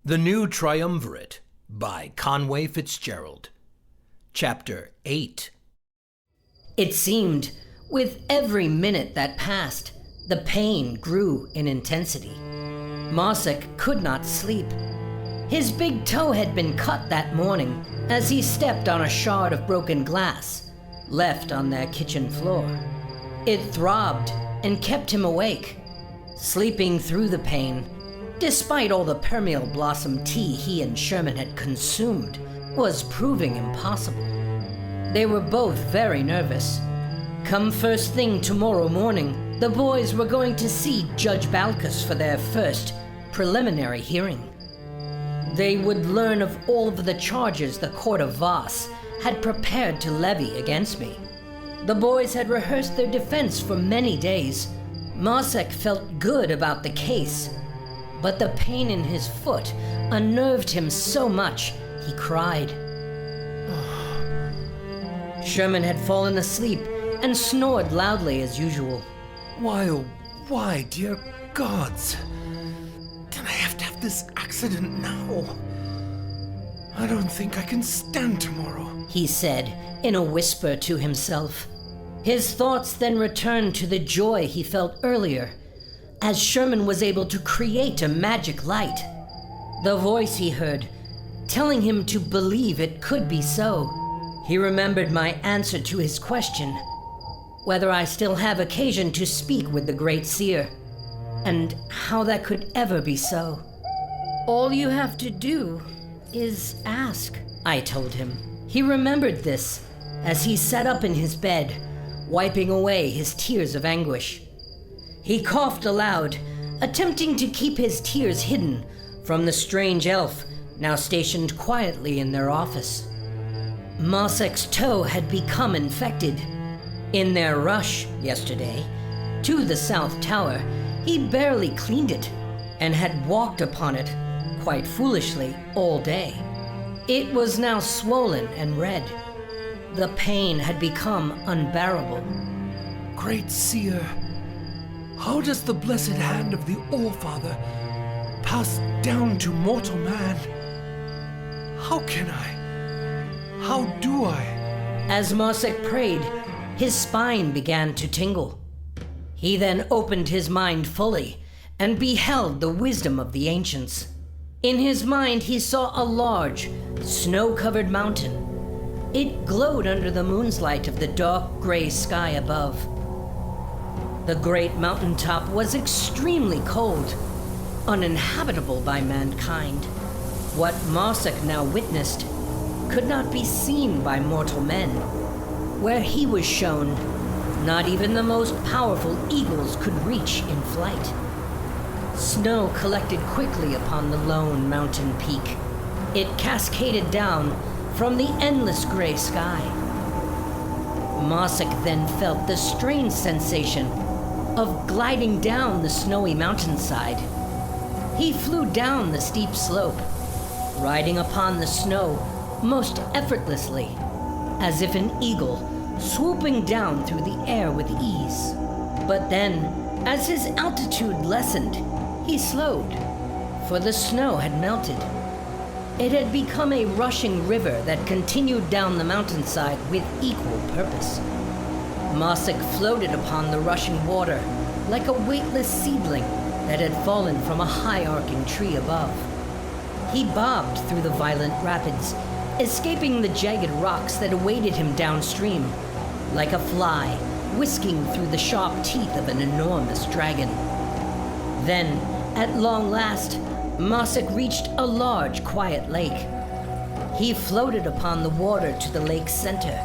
The New Triumvirate by Conway Fitzgerald. Chapter 8. It seemed, with every minute that passed, the pain grew in intensity. Masek could not sleep. His big toe had been cut that morning as he stepped on a shard of broken glass, left on their kitchen floor. It throbbed and kept him awake, sleeping through the pain. Despite all the permeal blossom tea he and Sherman had consumed, was proving impossible. They were both very nervous. Come first thing tomorrow morning, the boys were going to see Judge Balkus for their first preliminary hearing. They would learn of all of the charges the Court of Vosse had prepared to levy against me. The boys had rehearsed their defense for many days. Masek felt good about the case, but the pain in his foot unnerved him so much he cried. Sherman had fallen asleep and snored loudly as usual. Why, oh why, dear gods? Can I have to have this accident now? I don't think I can stand tomorrow, he said in a whisper to himself. His thoughts then returned to the joy he felt earlier, as Sherman was able to create a magic light. The voice he heard, telling him to believe it could be so. He remembered my answer to his question, whether I still have occasion to speak with the Great Seer, and how that could ever be so. All you have to do is ask, I told him. He remembered this as he sat up in his bed, wiping away his tears of anguish. He coughed aloud, attempting to keep his tears hidden from the strange elf now stationed quietly in their office. Masek's toe had become infected. In their rush yesterday to the South Tower, he barely cleaned it and had walked upon it, quite foolishly, all day. It was now swollen and red. The pain had become unbearable. Great Seer, how does the blessed hand of the All-Father pass down to mortal man? How can I? How do I? As Masek prayed, his spine began to tingle. He then opened his mind fully and beheld the wisdom of the ancients. In his mind, he saw a large, snow-covered mountain. It glowed under the moon's light of the dark gray sky above. The great mountaintop was extremely cold, uninhabitable by mankind. What Masek now witnessed could not be seen by mortal men. Where he was shown, not even the most powerful eagles could reach in flight. Snow collected quickly upon the lone mountain peak. It cascaded down from the endless gray sky. Masek then felt the strange sensation of gliding down the snowy mountainside. He flew down the steep slope, riding upon the snow most effortlessly, as if an eagle swooping down through the air with ease. But then, as his altitude lessened, he slowed, for the snow had melted. It had become a rushing river that continued down the mountainside with equal purpose. Masek floated upon the rushing water like a weightless seedling that had fallen from a high-arcing tree above. He bobbed through the violent rapids, escaping the jagged rocks that awaited him downstream, like a fly whisking through the sharp teeth of an enormous dragon. Then, at long last, Masek reached a large, quiet lake. He floated upon the water to the lake's center.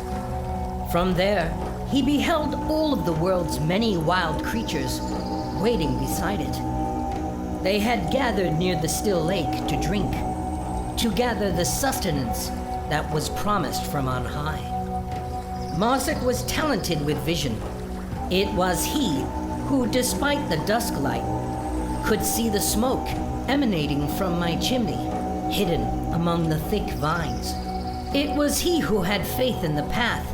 From there, he beheld all of the world's many wild creatures waiting beside it. They had gathered near the still lake to drink, to gather the sustenance that was promised from on high. Masek was talented with vision. It was he who, despite the dusk light, could see the smoke emanating from my chimney, hidden among the thick vines. It was he who had faith in the path,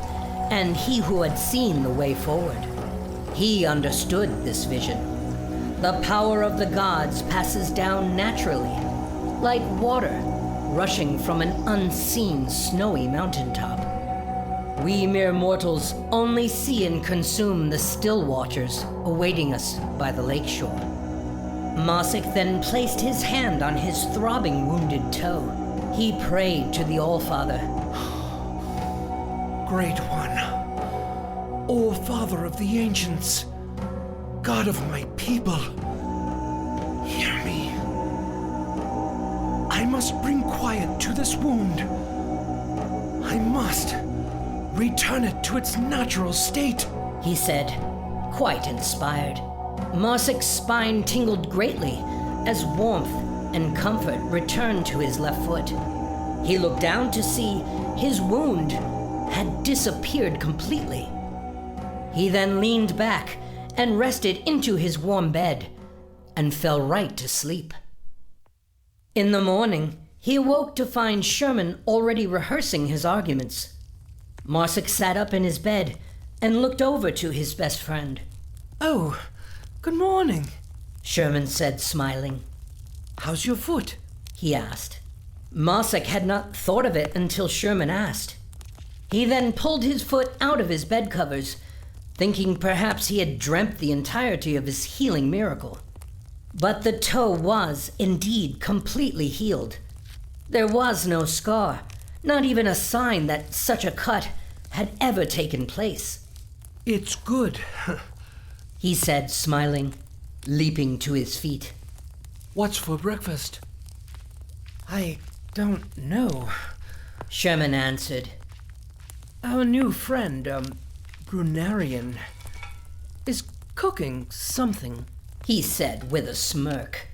and he who had seen the way forward. He understood this vision. The power of the gods passes down naturally, like water rushing from an unseen snowy mountaintop. We mere mortals only see and consume the still waters awaiting us by the lakeshore. Masek then placed his hand on his throbbing wounded toe. He prayed to the All-Father. Great One, All-Father of the Ancients, God of my people, hear me. I must bring quiet to this wound. I must return it to its natural state, he said, quite inspired. Masek's spine tingled greatly as warmth and comfort returned to his left foot. He looked down to see his wound had disappeared completely. He then leaned back and rested into his warm bed and fell right to sleep. In the morning, he awoke to find Sherman already rehearsing his arguments. Marcek sat up in his bed and looked over to his best friend. Oh, good morning, Sherman said, smiling. How's your foot? He asked. Masek had not thought of it until Sherman asked. He then pulled his foot out of his bed covers, thinking perhaps he had dreamt the entirety of his healing miracle. But the toe was indeed completely healed. There was no scar, not even a sign that such a cut had ever taken place. It's good, he said, smiling, leaping to his feet. What's for breakfast? I don't know, Sherman answered. Our new friend, Brunarian, is cooking something, he said with a smirk.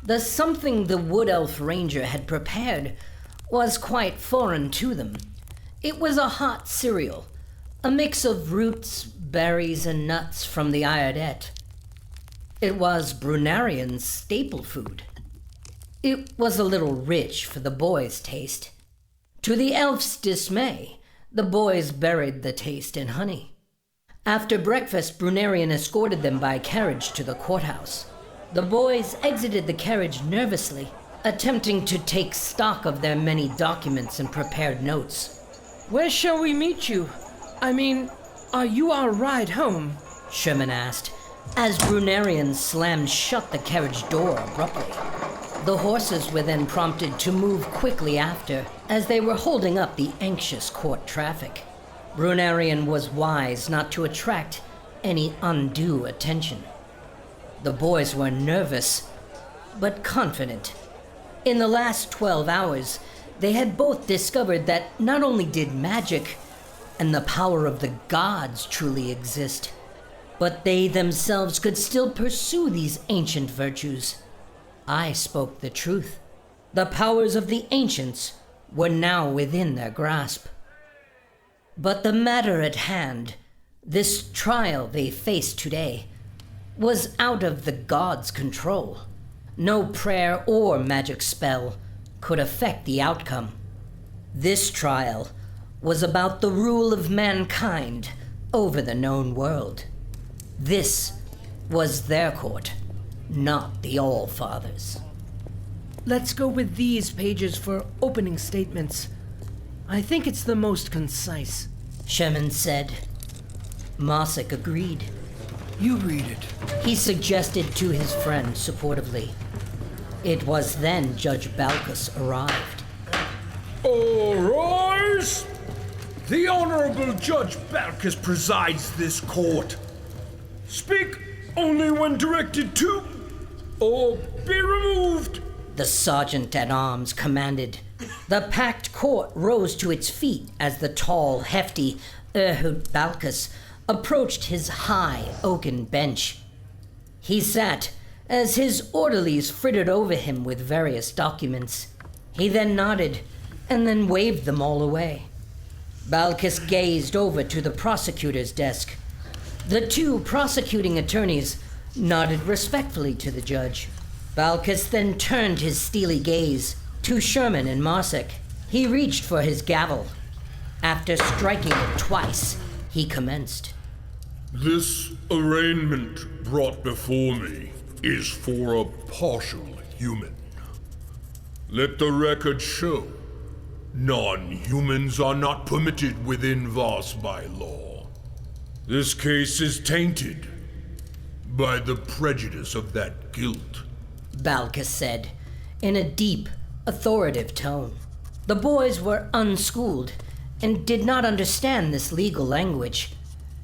The something the Wood Elf Ranger had prepared was quite foreign to them. It was a hot cereal, a mix of roots, berries, and nuts from the Iardet. It was Brunarian's staple food. It was a little rich for the boys' taste. To the elf's dismay, the boys buried the taste in honey. After breakfast, Brunarian escorted them by carriage to the courthouse. The boys exited the carriage nervously, attempting to take stock of their many documents and prepared notes. Where shall we meet you? I mean, are you our ride home? Sherman asked, as Brunarian slammed shut the carriage door abruptly. The horses were then prompted to move quickly after, as they were holding up the anxious court traffic. Brunarian was wise not to attract any undue attention. The boys were nervous, but confident. In the last 12 hours, they had both discovered that not only did magic and the power of the gods truly exist, but they themselves could still pursue these ancient virtues. I spoke the truth. The powers of the ancients were now within their grasp. But the matter at hand, this trial they faced today, was out of the gods' control. No prayer or magic spell could affect the outcome. This trial was about the rule of mankind over the known world. This was their court, not the All-Father's. Let's go with these pages for opening statements. I think it's the most concise, Sherman said. Masek agreed. You read it, he suggested to his friend supportively. It was then Judge Balkus arrived. All rise! The Honorable Judge Balkus presides this court. Speak only when directed to, or be removed. The sergeant-at-arms commanded. The packed court rose to its feet as the tall, hefty Ehud Balkus approached his high oaken bench. He sat as his orderlies frittered over him with various documents. He then nodded and then waved them all away. Balkus gazed over to the prosecutor's desk. The two prosecuting attorneys nodded respectfully to the judge. Balkus then turned his steely gaze to Sherman and Marcek. He reached for his gavel. After striking it twice, he commenced. This arraignment brought before me is for a partial human. Let the record show. Non-humans are not permitted within Vosse by law. This case is tainted by the prejudice of that guilt. Balcus said, in a deep, authoritative tone. The boys were unschooled and did not understand this legal language.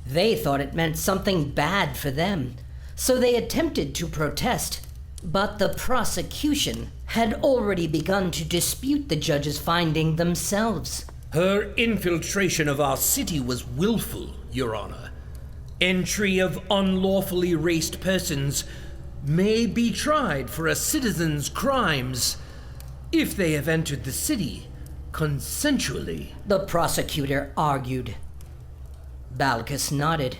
They thought it meant something bad for them, so they attempted to protest. But the prosecution had already begun to dispute the judge's finding themselves. Her infiltration of our city was willful, Your Honor. Entry of unlawfully raced persons may be tried for a citizen's crimes if they have entered the city consensually, the prosecutor argued. Balcus nodded.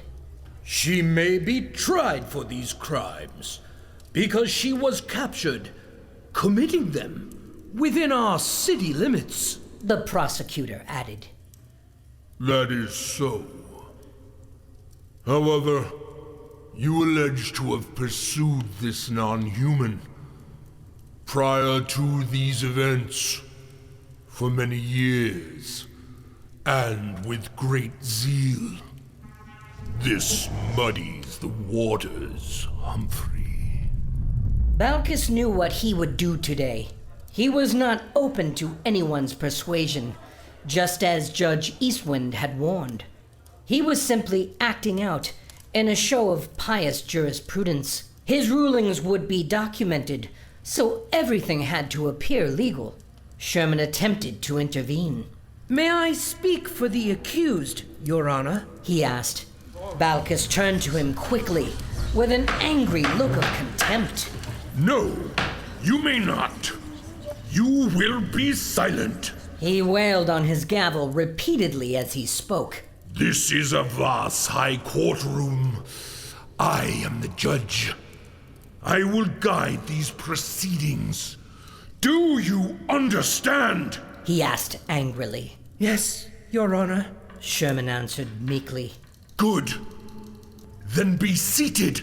She may be tried for these crimes because she was captured committing them within our city limits, the prosecutor added. That is so. However, you allege to have pursued this non-human prior to these events for many years, and with great zeal. This muddies the waters, Humphrey. Balcus knew what he would do today. He was not open to anyone's persuasion, just as Judge Eastwind had warned. He was simply acting out in a show of pious jurisprudence. His rulings would be documented, so everything had to appear legal. Sherman attempted to intervene. May I speak for the accused, Your Honor? He asked. Balcus turned to him quickly, with an angry look of contempt. No, you may not. You will be silent. He wailed on his gavel repeatedly as he spoke. This is a Vosse High Court room. I am the judge. I will guide these proceedings. Do you understand? He asked angrily. Yes, Your Honor, Sherman answered meekly. Good. Then be seated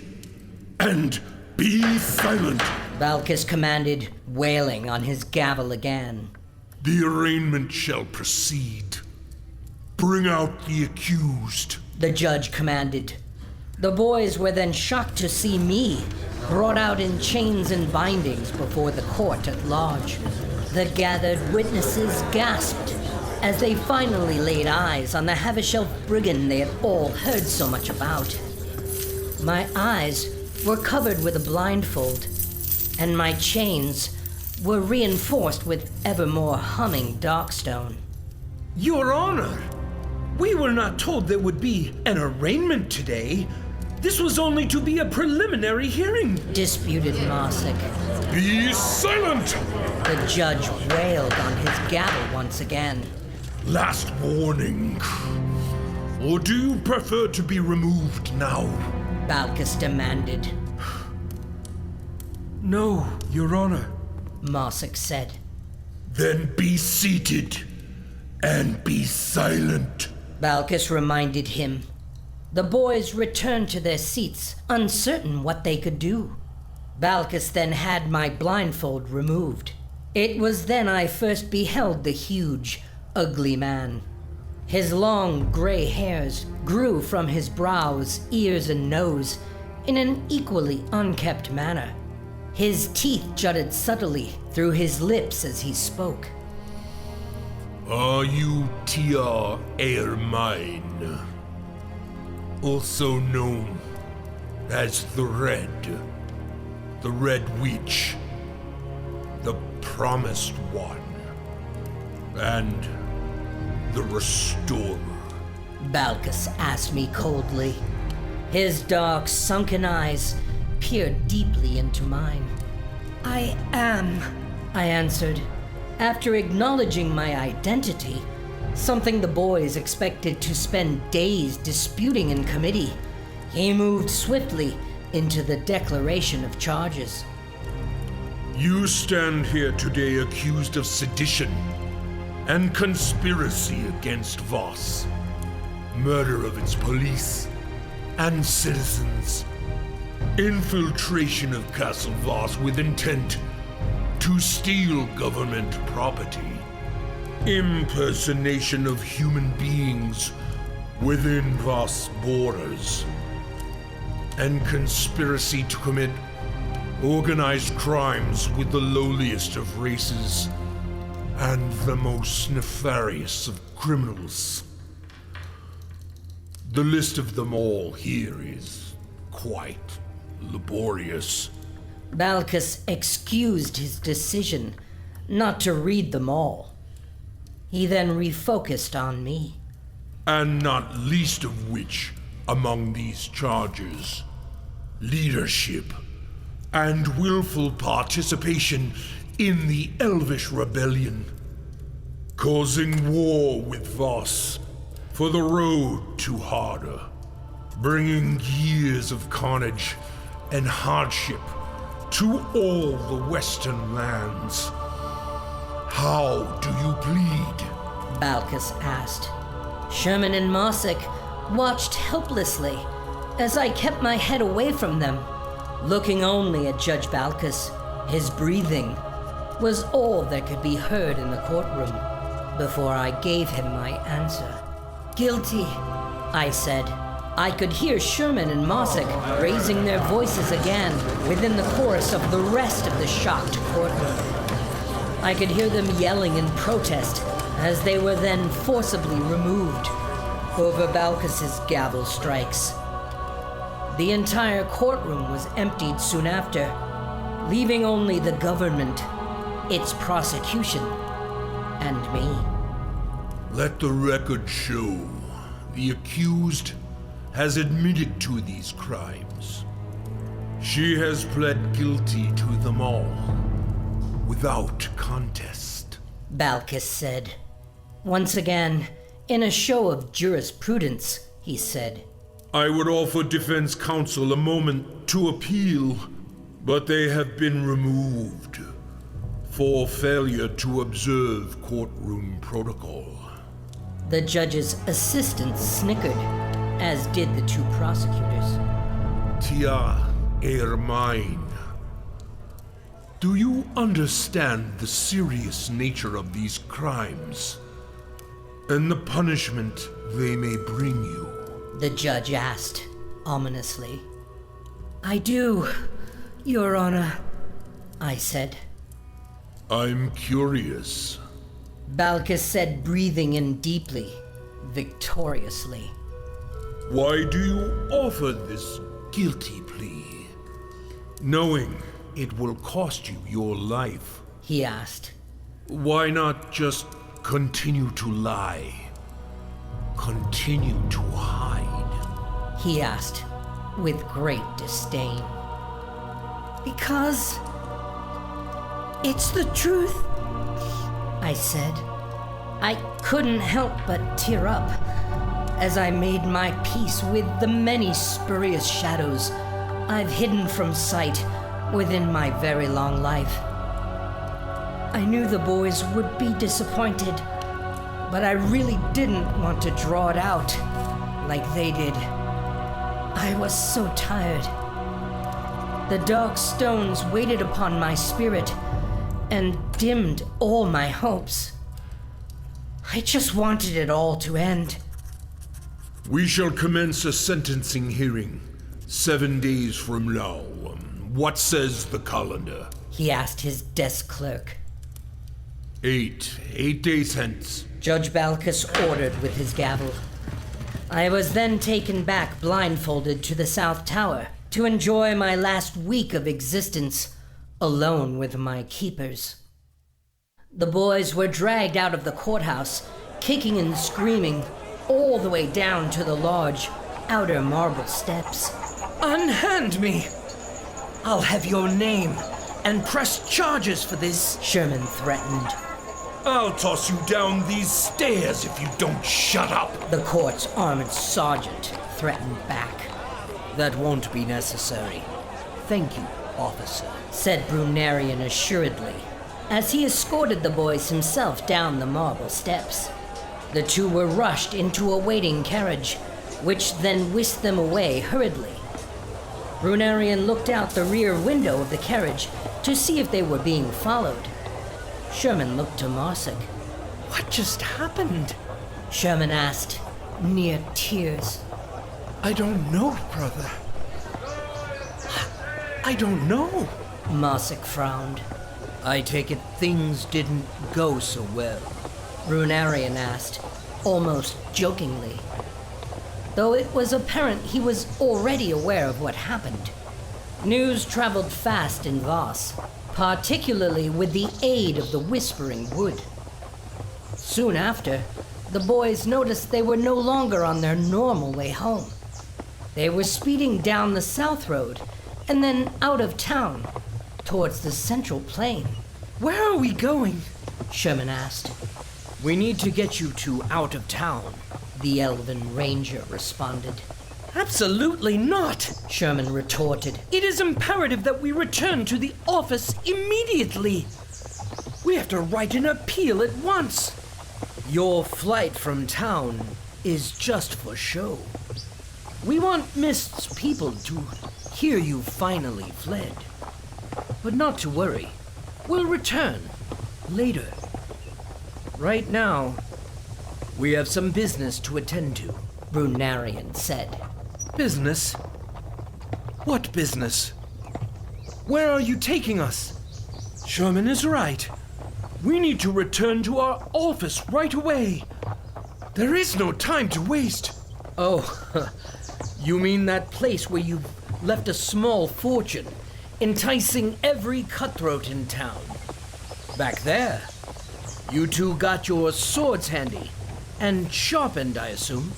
and be silent. Balcus commanded, wailing on his gavel again. The arraignment shall proceed. Bring out the accused. The judge commanded. The boys were then shocked to see me, brought out in chains and bindings before the court at large. The gathered witnesses gasped as they finally laid eyes on the halvish-elf brigand they had all heard so much about. My eyes were covered with a blindfold, and my chains were reinforced with ever more humming darkstone. Your Honor, we were not told there would be an arraignment today. This was only to be a preliminary hearing, disputed Masek. Be silent! The judge wailed on his gavel once again. Last warning. Or do you prefer to be removed now? Balcus demanded. No, Your Honor, Masek said. Then be seated and be silent. Balcus reminded him. The boys returned to their seats, uncertain what they could do. Balcus then had my blindfold removed. It was then I first beheld the huge, ugly man. His long gray hairs grew from his brows, ears, and nose in an equally unkempt manner. His teeth jutted subtly through his lips as he spoke. Are you J.R.R. Aermine, also known as the Red Witch, the Promised One, and the Restorer? Balcus asked me coldly. His dark, sunken eyes peered deeply into mine. I am, I answered, after acknowledging my identity, something the boys expected to spend days disputing in committee. He moved swiftly into the declaration of charges. You stand here today accused of sedition and conspiracy against Vosse, murder of its police and citizens, infiltration of Castle Vosse with intent to steal government property, impersonation of human beings within Vosse borders, and conspiracy to commit organized crimes with the lowliest of races and the most nefarious of criminals. The list of them all here is quite laborious. Balcus excused his decision not to read them all. He then refocused on me. And not least of which among these charges, leadership and willful participation in the Elvish Rebellion, causing war with Vosse for the road to Harder, bringing years of carnage and hardship to all the western lands. How do you plead? Balcus asked. Sherman and Marcek watched helplessly as I kept my head away from them, looking only at Judge Balcus. His breathing was all that could be heard in the courtroom before I gave him my answer. Guilty, I said. I could hear Sherman and Masek raising their voices again within the chorus of the rest of the shocked courtroom. I could hear them yelling in protest as they were then forcibly removed over Balcus's gavel strikes. The entire courtroom was emptied soon after, leaving only the government, its prosecution, and me. Let the record show the accused has admitted to these crimes. She has pled guilty to them all, without contest, Balcus said. Once again, in a show of jurisprudence, he said, I would offer defense counsel a moment to appeal, but they have been removed for failure to observe courtroom protocol. The judge's assistant snickered, as did the two prosecutors. Tia Aermine, do you understand the serious nature of these crimes and the punishment they may bring you? The judge asked, ominously. I do, Your Honor, I said. I'm curious. Balcus said, breathing in deeply, victoriously. Why do you offer this guilty plea, knowing it will cost you your life? He asked. Why not just continue to lie? Continue to hide? He asked, with great disdain. Because it's the truth, I said. I couldn't help but tear up as I made my peace with the many spurious shadows I've hidden from sight within my very long life. I knew the boys would be disappointed, but I really didn't want to draw it out like they did. I was so tired. The dark stones weighted upon my spirit and dimmed all my hopes. I just wanted it all to end. We shall commence a sentencing hearing 7 days from now. What says the calendar? He asked his desk clerk. 8 days hence. Judge Balcus ordered with his gavel. I was then taken back blindfolded to the South Tower to enjoy my last week of existence alone with my keepers. The boys were dragged out of the courthouse, kicking and screaming, all the way down to the large outer marble steps. Unhand me! I'll have your name and press charges for this, Sherman threatened. I'll toss you down these stairs if you don't shut up. The court's armored sergeant threatened back. That won't be necessary. Thank you, officer, said Brunarian assuredly, as he escorted the boys himself down the marble steps. The two were rushed into a waiting carriage, which then whisked them away hurriedly. Brunarian looked out the rear window of the carriage to see if they were being followed. Sherman looked to Marcek. What just happened? Sherman asked, near tears. I don't know, brother. I don't know. Masek frowned. I take it things didn't go so well. Brunarian asked, almost jokingly. Though it was apparent he was already aware of what happened. News traveled fast in Vosse, particularly with the aid of the Whispering Wood. Soon after, the boys noticed they were no longer on their normal way home. They were speeding down the south road and then out of town, towards the central plain. Where are we going? Sherman asked. We need to get you two out of town, The elven ranger responded. Absolutely not, Sherman retorted. It is imperative that we return to the office immediately. We have to write an appeal at once. Your flight from town is just for show. We want Mist's people to hear you finally fled. But not to worry. We'll return later. Right now, we have some business to attend to, Brunarian said. Business? What business? Where are you taking us? Sherman is right. We need to return to our office right away. There is no time to waste. Oh, you mean that place where you've left a small fortune, enticing every cutthroat in town? Back there, you two got your swords handy and sharpened, I assume?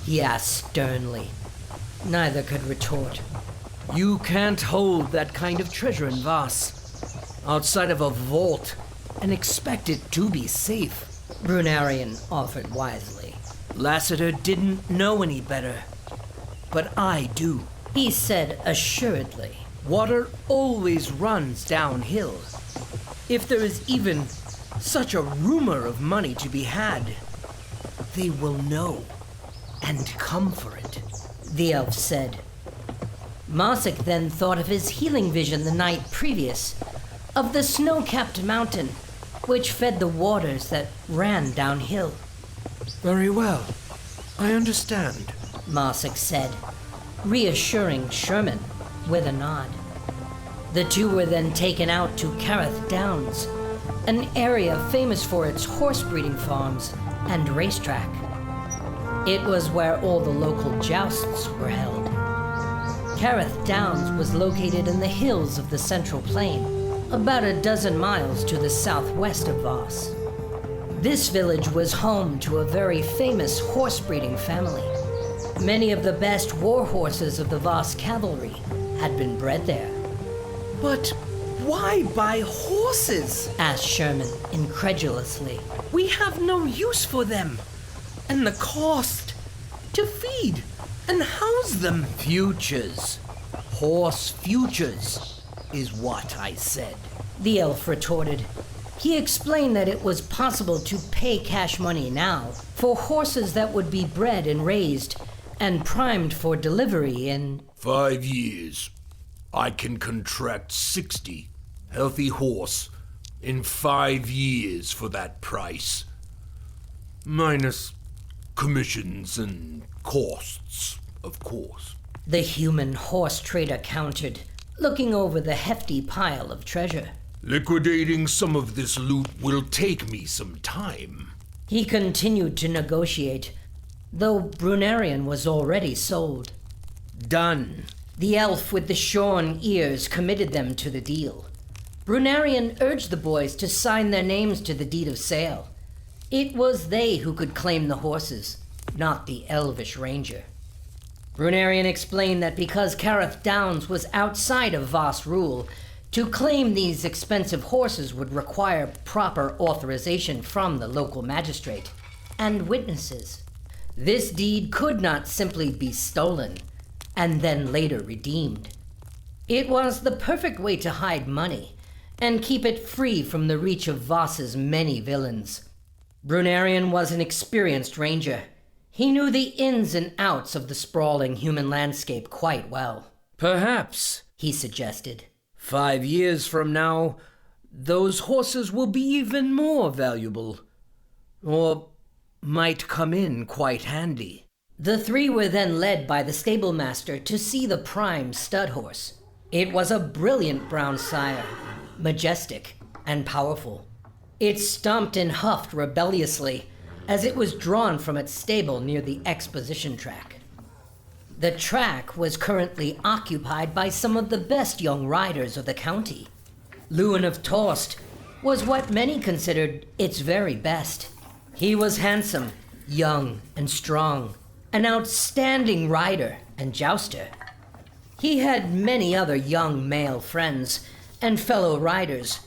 He asked sternly. Neither could retort. You can't hold that kind of treasure in Vosse outside of a vault and expect it to be safe. Brunarian offered wisely. Lassiter didn't know any better, but I do. He said assuredly. Water always runs downhill. If there is even such a rumor of money to be had, they will know and come for it, the elf said. Masek then thought of his healing vision the night previous, of the snow-capped mountain, which fed the waters that ran downhill. Very well. I understand, Masek said, reassuring Sherman with a nod. The two were then taken out to Careth Downs, an area famous for its horse breeding farms and racetrack. It was where all the local jousts were held. Careth Downs was located in the hills of the Central Plain, about a dozen miles to the southwest of Vosse. This village was home to a very famous horse breeding family. Many of the best war horses of the Vosse cavalry had been bred there. But why buy horses? Asked Sherman incredulously. We have no use for them. And the cost to feed and house them. Futures. Horse futures is what I said. The elf retorted. He explained that it was possible to pay cash money now for horses that would be bred and raised and primed for delivery in 5 years. I can contract 60 healthy horse in 5 years for that price. Minus commissions and costs, of course. the human horse trader countered, looking over the hefty pile of treasure. Liquidating some of this loot will take me some time. He continued to negotiate, though Brunarian was already sold. Done. The elf with the shorn ears committed them to the deal. Brunarian urged the boys to sign their names to the deed of sale. It was they who could claim the horses, not the elvish ranger. Brunarian explained that because Careth Downs was outside of Vosse rule, to claim these expensive horses would require proper authorization from the local magistrate and witnesses. This deed could not simply be stolen and then later redeemed. It was the perfect way to hide money and keep it free from the reach of Vosse's many villains. Brunarian was an experienced ranger. He knew the ins and outs of the sprawling human landscape quite well. Perhaps, He suggested. 5 years from now, those horses will be even more valuable. Or might come in quite handy. The three were then led by the stable master to see the prime stud horse. It was a brilliant brown sire, majestic and powerful. It stomped and huffed rebelliously as it was drawn from its stable near the exposition track. The track was currently occupied by some of the best young riders of the county. Lewin of Torst was what many considered its very best. He was handsome, young, and strong, an outstanding rider and jouster. He had many other young male friends and fellow riders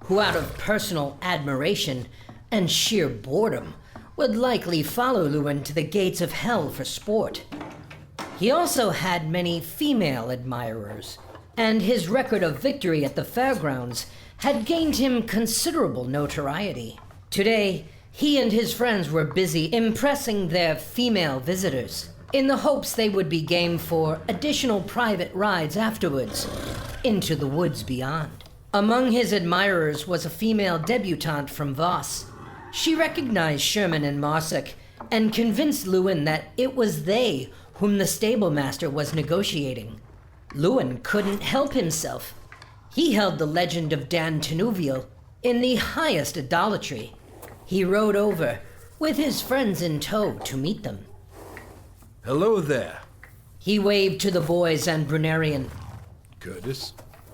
who, out of personal admiration and sheer boredom, would likely follow Lewin to the gates of hell for sport. He also had many female admirers, and his record of victory at the fairgrounds had gained him considerable notoriety. Today, he and his friends were busy impressing their female visitors, in the hopes they would be game for additional private rides afterwards, into the woods beyond. Among his admirers was a female debutante from Vosse. She recognized Sherman and Marcek and convinced Lewin that it was they whom the stable master was negotiating. Lewin couldn't help himself. He held the legend of Dan Tenuviel in the highest idolatry. He rode over, with his friends in tow, to meet them. Hello there. He waved to the boys and Brunerian. Curtis.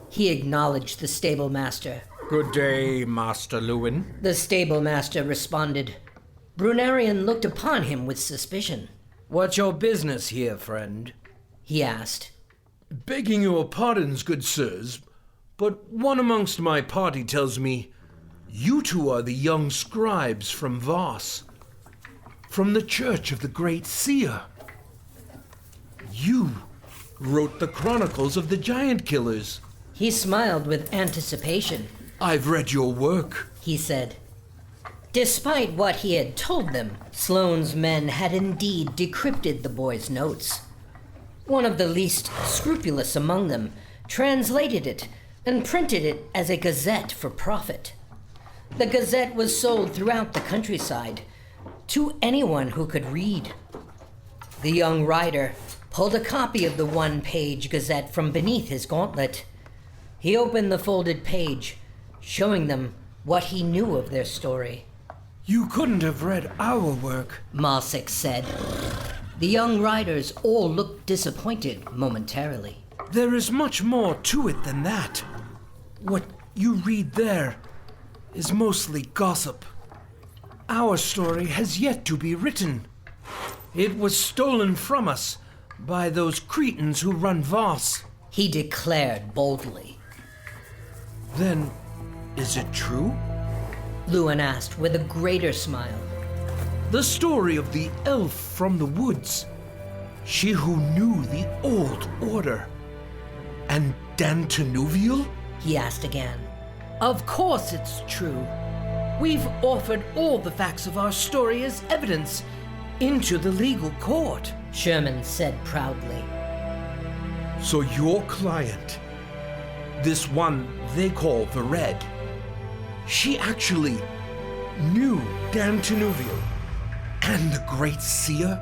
He acknowledged the stable master. Good day, Master Lewin. The stable master responded. Brunerian looked upon him with suspicion. What's your business here, friend? He asked. Begging your pardons, good sirs, but one amongst my party tells me you two are the young scribes from Vosse, from the church of the great seer. You wrote the chronicles of the giant killers. He smiled with anticipation. I've read your work, he said. Despite what he had told them, Sloan's men had indeed decrypted the boy's notes. One of the least scrupulous among them translated it and printed it as a gazette for profit. The gazette was sold throughout the countryside to anyone who could read. The young rider pulled a copy of the one-page gazette from beneath his gauntlet. He opened the folded page, showing them what he knew of their story. You couldn't have read our work, Masek said. The young riders all looked disappointed momentarily. There is much more to it than that. What you read there is mostly gossip. Our story has yet to be written. It was stolen from us by those cretins who run Vosse, he declared boldly. Then, is it true? Lewin asked with a greater smile. The story of the elf from the woods, she who knew the old order, and Dan Tenuviel? He asked again. Of course it's true. We've offered all the facts of our story as evidence into the legal court, Sherman said proudly. So your client, this one they call the Red, she actually knew Dan Tenuviel and the Great Seer?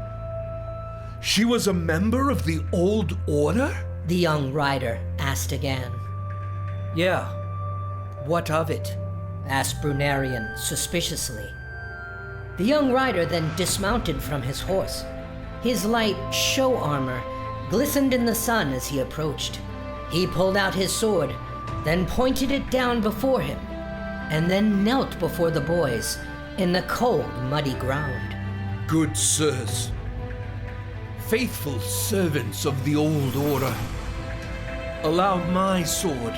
She was a member of the Old Order? The young rider asked again. Yeah. What of it? Asked Brunerian suspiciously. The young rider then dismounted from his horse. His light show armor glistened in the sun as he approached. He pulled out his sword, then pointed it down before him, and then knelt before the boys in the cold, muddy ground. Good sirs, faithful servants of the Old Order, allow my sword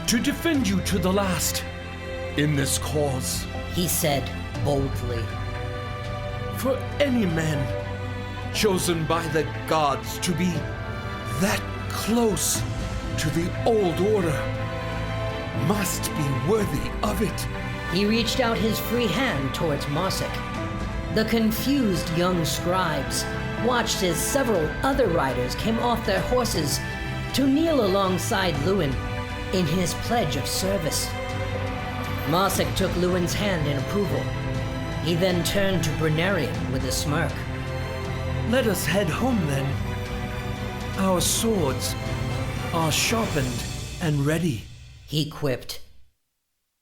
to defend you to the last in this cause, he said boldly. For any man chosen by the gods to be that close to the Old Order must be worthy of it. He reached out his free hand towards Masek. The confused young scribes watched as several other riders came off their horses to kneel alongside Lewin in his pledge of service. Masek took Lewin's hand in approval. He then turned to Brunerian with a smirk. Let us head home then. Our swords are sharpened and ready, he quipped.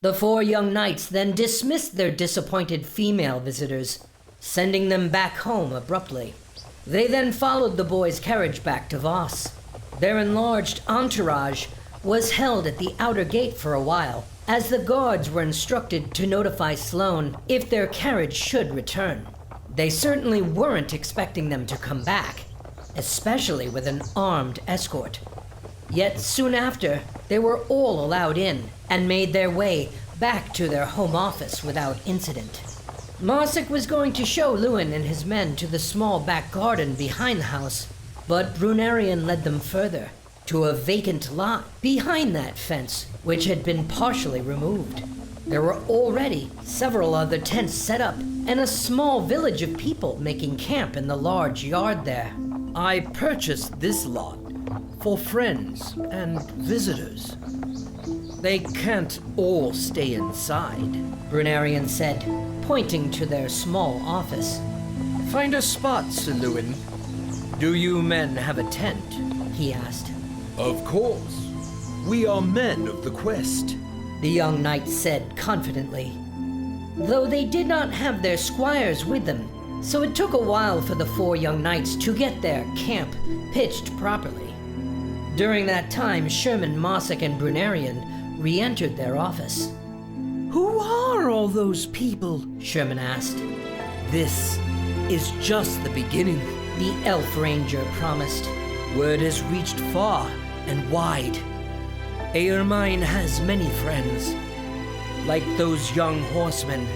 The 4 young knights then dismissed their disappointed female visitors, sending them back home abruptly. They then followed the boys' carriage back to Vosse. Their enlarged entourage was held at the outer gate for a while, as the guards were instructed to notify Sloan if their carriage should return. They certainly weren't expecting them to come back, especially with an armed escort. Yet soon after, they were all allowed in and made their way back to their home office without incident. Masek was going to show Lewin and his men to the small back garden behind the house, but Brunerian led them further, to a vacant lot behind that fence, which had been partially removed. There were already several other tents set up, and a small village of people making camp in the large yard there. I purchased this lot for friends and visitors. They can't all stay inside, Brunerian said, pointing to their small office. Find a spot, Sir Lewin. Do you men have a tent? He asked. Of course. We are men of the quest, the young knight said confidently. Though they did not have their squires with them, so it took a while for the 4 young knights to get their camp pitched properly. During that time, Sherman, Marcek, and Brunerian re-entered their office. Who are all those people? Sherman asked. This is just the beginning, the elf ranger promised. Word has reached far and wide. Aermine has many friends. Like those young horsemen,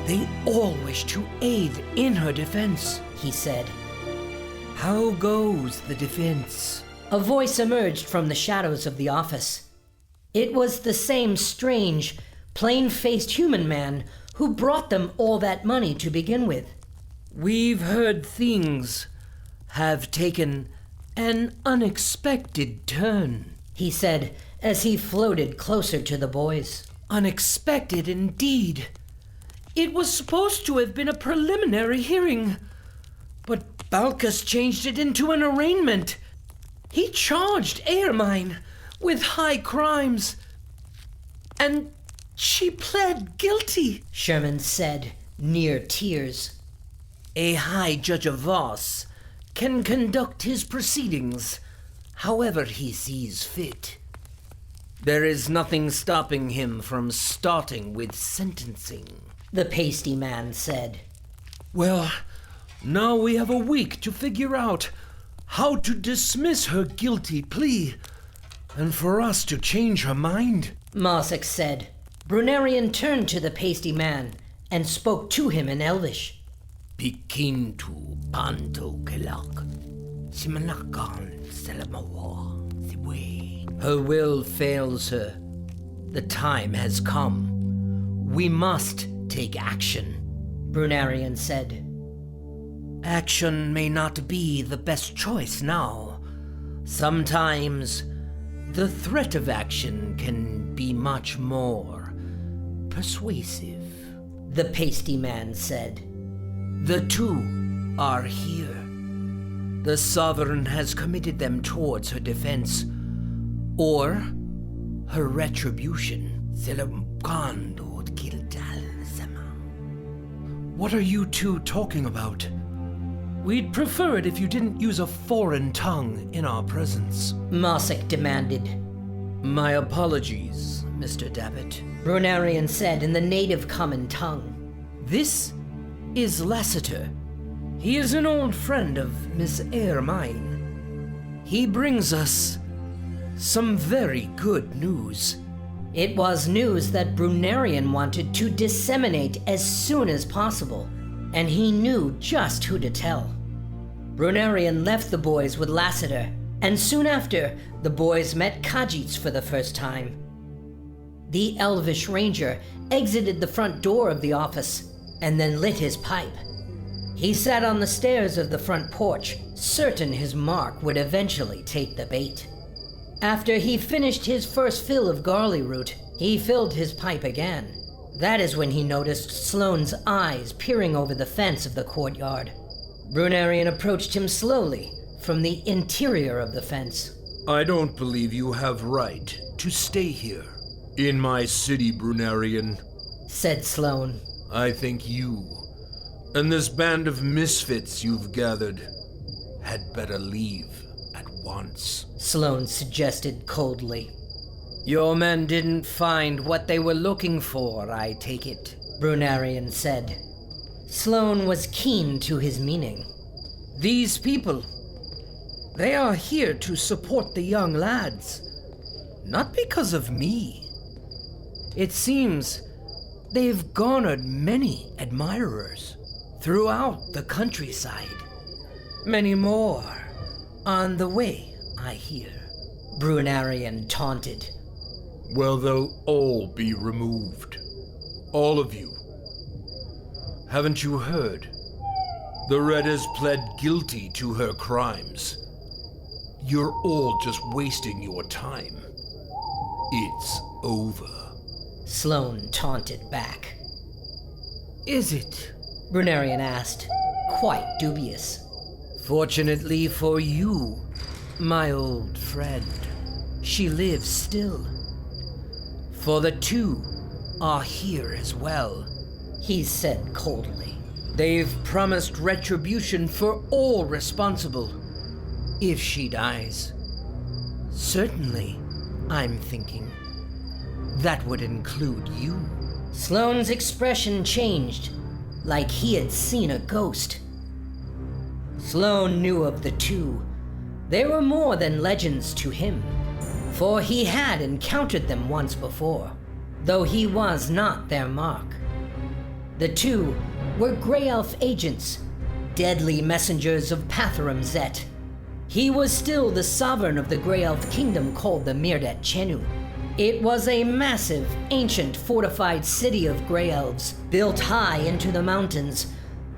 they all wish to aid in her defense, he said. How goes the defense? A voice emerged from the shadows of the office. It was the same strange, plain-faced human man who brought them all that money to begin with. We've heard things have taken an unexpected turn, he said as he floated closer to the boys. Unexpected indeed. It was supposed to have been a preliminary hearing, but Balkus changed it into an arraignment. He charged Aermine with high crimes, and she pled guilty, Sherman said, near tears. A high judge of Vosse can conduct his proceedings however he sees fit. There is nothing stopping him from starting with sentencing, the pasty man said. Well, now we have a week to figure out how to dismiss her guilty plea, and for us to change her mind, Masek said. Brunerian turned to the pasty man and spoke to him in Elvish. Pikintu panto kelak, simanakan selamawa siwe. Her will fails her. The time has come. We must take action, Brunerian said. Action may not be the best choice now. Sometimes the threat of action can be much more persuasive, the pasty man said. The 2 are here. The Sovereign has committed them towards her defense, or her retribution. What are you 2 talking about? We'd prefer it if you didn't use a foreign tongue in our presence, Masek demanded. My apologies, Mr. Dabbit, Brunerian said in the native common tongue. This is Lassiter. He is an old friend of Miss Aermine. He brings us some very good news. It was news that Brunerian wanted to disseminate as soon as possible, and he knew just who to tell. Brunerian left the boys with Lassiter, and soon after, the boys met Khajiits for the first time. The elvish ranger exited the front door of the office and then lit his pipe. He sat on the stairs of the front porch, certain his mark would eventually take the bait. After he finished his first fill of garlic root, he filled his pipe again. That is when he noticed Sloane's eyes peering over the fence of the courtyard. Brunarian approached him slowly from the interior of the fence. I don't believe you have right to stay here. In my city, Brunarian, said Sloan. I think you and this band of misfits you've gathered had better leave at once. Sloan suggested coldly. Your men didn't find what they were looking for, I take it, Brunarian said. Sloan was keen to his meaning. These people, they are here to support the young lads, not because of me. It seems they've garnered many admirers throughout the countryside. Many more on the way, I hear, Brunarian taunted. Well, they'll all be removed. All of you. Haven't you heard? The Red has pled guilty to her crimes. You're all just wasting your time. It's over. Sloan taunted back. Is it? Brunarian asked, quite dubious. Fortunately for you, my old friend, she lives still. For the two are here as well, he said coldly. They've promised retribution for all responsible if she dies. Certainly, I'm thinking, that would include you. Sloane's expression changed, like he had seen a ghost. Sloan knew of the two. They were more than legends to him, for he had encountered them once before, though he was not their mark. The two were Grey Elf agents, deadly messengers of Patharam Zet. He was still the sovereign of the Grey Elf kingdom called the Mirdet Chenu. It was a massive, ancient, fortified city of Grey Elves, built high into the mountains,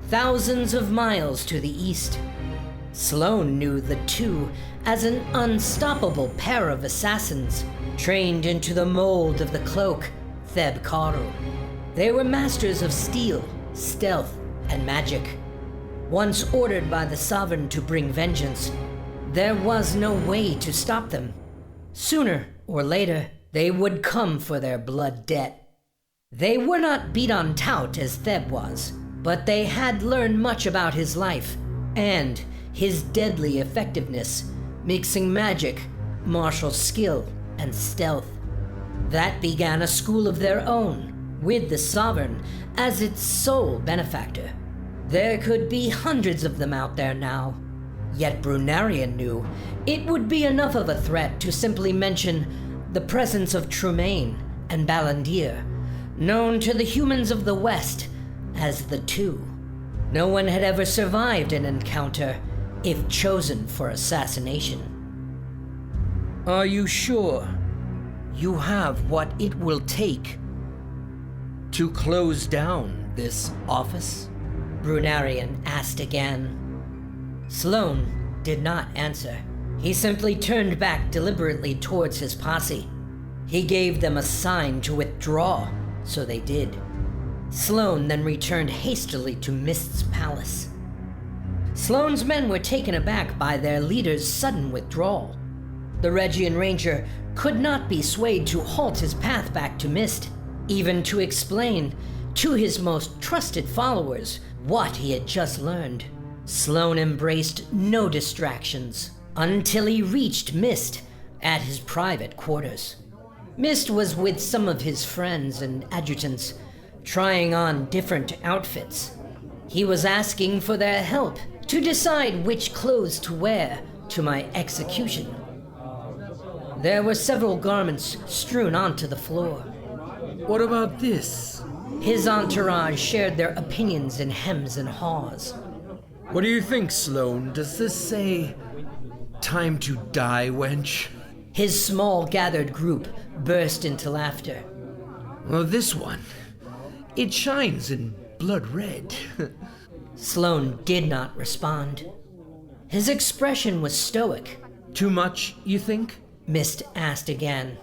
thousands of miles to the east. Sloan knew the two as an unstoppable pair of assassins, trained into the mold of the cloak, Theb Karu. They were masters of steel, stealth, and magic. Once ordered by the Sovereign to bring vengeance, there was no way to stop them. Sooner or later, they would come for their blood debt. They were not beat on tout as Theb was, but they had learned much about his life and his deadly effectiveness, mixing magic, martial skill, and stealth. That began a school of their own, with the Sovereign as its sole benefactor. There could be hundreds of them out there now. Yet Brunarian knew it would be enough of a threat to simply mention the presence of Trumaine and Balandir, known to the humans of the West as the Two. No one had ever survived an encounter if chosen for assassination. Are you sure you have what it will take to close down this office? Brunarian asked again. Sloan did not answer. He simply turned back deliberately towards his posse. He gave them a sign to withdraw, so they did. Sloan then returned hastily to Mist's palace. Sloan's men were taken aback by their leader's sudden withdrawal. The Regian Ranger could not be swayed to halt his path back to Mist, even to explain to his most trusted followers what he had just learned. Sloan embraced no distractions until he reached Mist at his private quarters. Mist was with some of his friends and adjutants, trying on different outfits. He was asking for their help to decide which clothes to wear to my execution. There were several garments strewn onto the floor. What about this? His entourage shared their opinions in hems and haws. What do you think, Sloan? Does this say, "Time to die, wench"? His small gathered group burst into laughter. Well, this one, it shines in blood red. Sloan did not respond. His expression was stoic. Too much, you think? Mist asked again.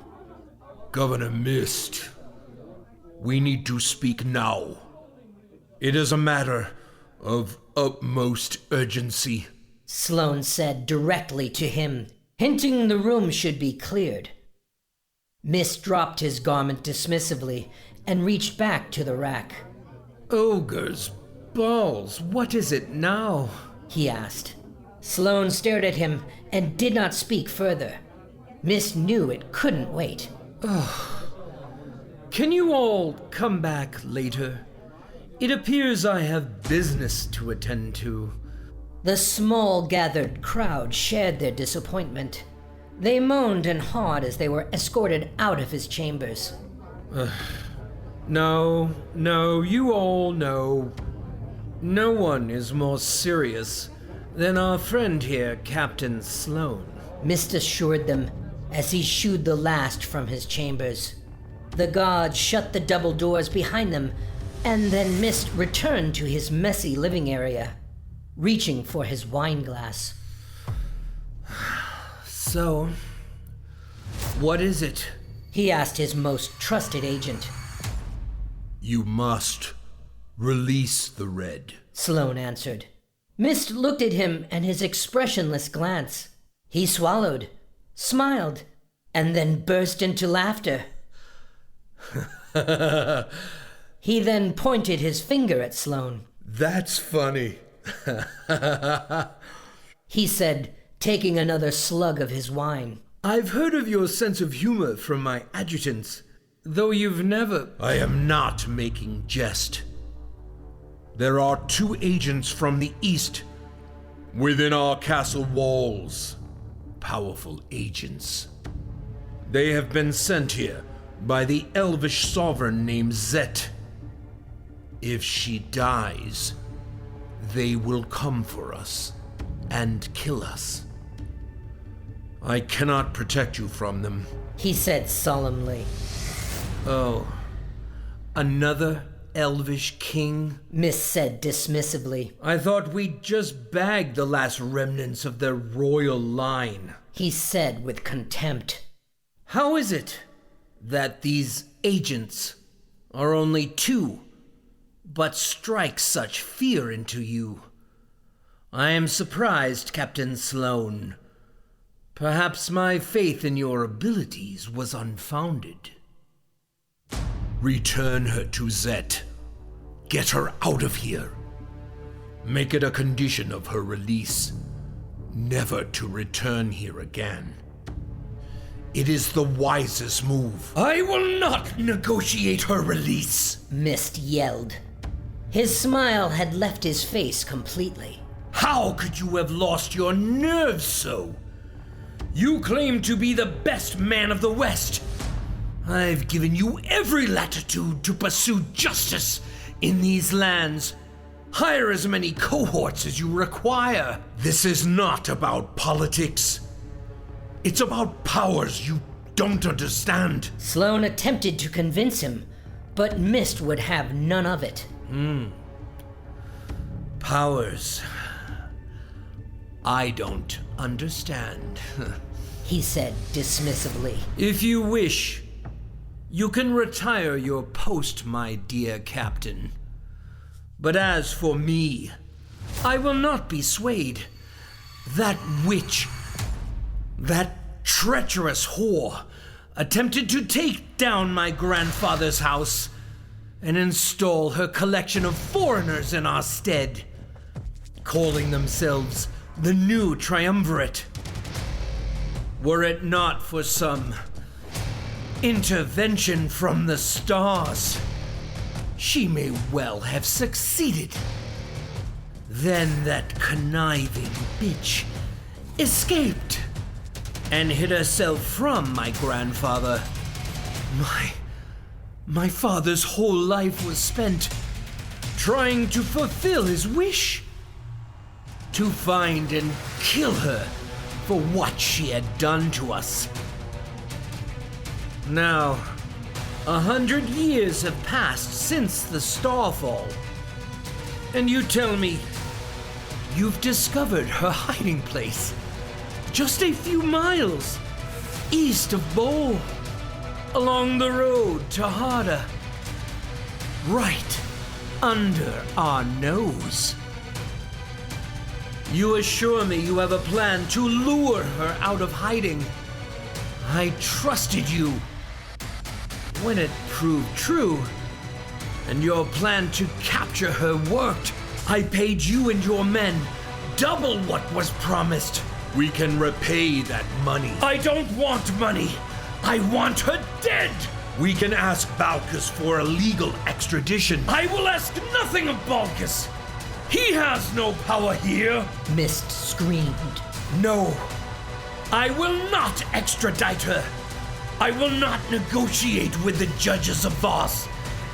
Governor Mist, we need to speak now. It is a matter of utmost urgency. Sloan said directly to him, hinting the room should be cleared. Mist dropped his garment dismissively and reached back to the rack. Ogre's balls, what is it now? He asked. Sloan stared at him and did not speak further. Mist knew it couldn't wait. Can you all come back later? It appears I have business to attend to. The small gathered crowd shared their disappointment. They moaned and hawed as they were escorted out of his chambers. No, you all know. No one is more serious than our friend here, Captain Sloan. Mist assured them as he shooed the last from his chambers. The guards shut the double doors behind them, and then Mist returned to his messy living area, reaching for his wine glass. So, what is it? He asked his most trusted agent. You must release the red. Sloan answered. Mist looked at him and his expressionless glance. He swallowed, smiled, and then burst into laughter. He then pointed his finger at Sloan. That's funny. He said, taking another slug of his wine. I've heard of your sense of humor from my adjutants, though you've never... I am not making jest. There are 2 agents from the east within our castle walls. Powerful agents. They have been sent here by the elvish sovereign named Zet. If she dies, they will come for us and kill us. I cannot protect you from them. He said solemnly. Oh, another elvish king? Mist said dismissively. I thought we'd just bagged the last remnants of their royal line. He said with contempt. How is it that these agents are only 2, but strike such fear into you? I am surprised, Captain Sloan. Perhaps my faith in your abilities was unfounded. Return her to Zet. Get her out of here. Make it a condition of her release, never to return here again. It is the wisest move. I will not negotiate her release. Mist yelled. His smile had left his face completely. How could you have lost your nerve so? You claim to be the best man of the West. I've given you every latitude to pursue justice in these lands. Hire as many cohorts as you require. This is not about politics. It's about powers you don't understand. Sloan attempted to convince him, but Mist would have none of it. Powers. I don't understand. He said dismissively. If you wish, you can retire your post, my dear captain. But as for me, I will not be swayed. That witch, that treacherous whore, attempted to take down my grandfather's house and install her collection of foreigners in our stead, calling themselves the new Triumvirate. Were it not for some intervention from the stars, she may well have succeeded. Then that conniving bitch escaped and hid herself from my grandfather. My father's whole life was spent trying to fulfill his wish, to find and kill her for what she had done to us. Now, 100 years have passed since the Starfall, and you tell me you've discovered her hiding place just a few miles east of Bowl, along the road to Harda, right under our nose. You assure me you have a plan to lure her out of hiding. I trusted you. When it proved true, and your plan to capture her worked, I paid you and your men double what was promised. We can repay that money. I don't want money. I want her dead. We can ask Balkus for a legal extradition. I will ask nothing of Balkus. He has no power here. Mist screamed. No, I will not extradite her. I will not negotiate with the judges of Vosse,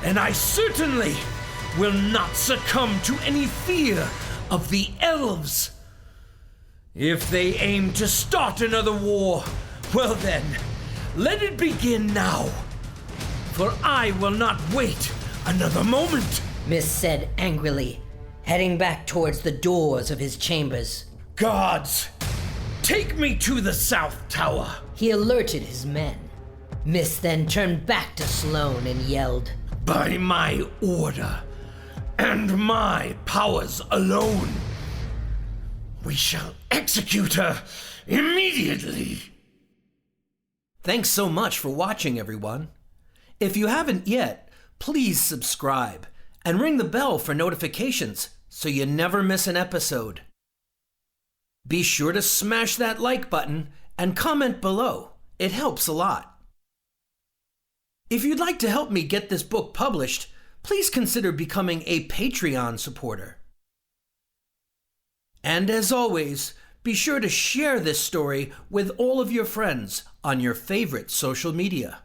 and I certainly will not succumb to any fear of the elves. If they aim to start another war, well then, let it begin now, for I will not wait another moment. Mist said angrily, heading back towards the doors of his chambers. Guards, take me to the South Tower. He alerted his men. Mist then turned back to Sloan and yelled, By my order, and my powers alone, we shall execute her immediately. Thanks so much for watching, everyone. If you haven't yet, please subscribe and ring the bell for notifications so you never miss an episode. Be sure to smash that like button and comment below. It helps a lot. If you'd like to help me get this book published, please consider becoming a Patreon supporter. And as always, be sure to share this story with all of your friends on your favorite social media.